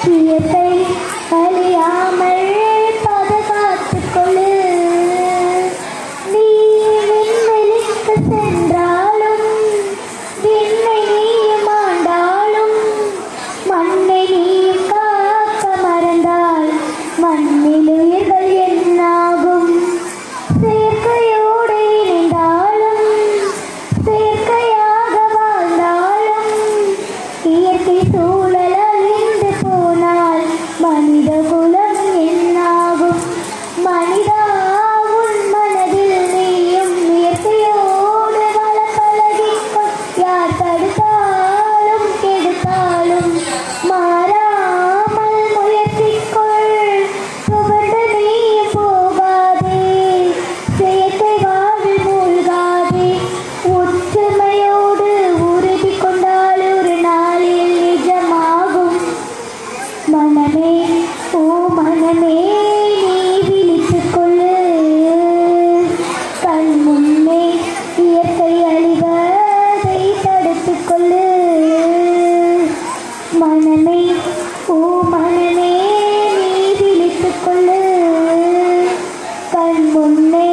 இயற்கை அழியாமல் பாதுகாத்துக் கொள்ளு. நீ விண்வெளிக்கு சென்றாலும் விண்ணை நீயும் ஆண்டாலும் மண்ணை நீயும் காக்க மறந்தால் மண்ணில் உயிர்கள் என்னாகும்? செயற்கையோடு இணைந்தாலும் செயற்கையாக வாழ்ந்தாலும் இயற்கை சூழல் அழிந்து போனால் மனித குலம் என்னாகும்? மனிதா, உன் மனதில் நீயும் இயற்கையோடு வாழ பழகிக்கொள். யார் தடுத்தாலும் கெடுத்தாலும் மாறாமல் முயற்சிக்கொள். துவண்டு நீயும் போகாதே, செயற்கை வாழ்வில் மூழ்காதே. ஒற்றுமையோடு உறுதி கொண்டால் ஒரு நாளில் நிஜமாகும். மனமே, ஓ மனமே, நீ விழித்துக் கொள்ளு. கண் முன்னே இயற்கை அழிவதை தடுத்துக் கொள்ளு. மனமே, ஓ மனமே, நீ விழித்துக் கொள்ளு. கண் முன்னே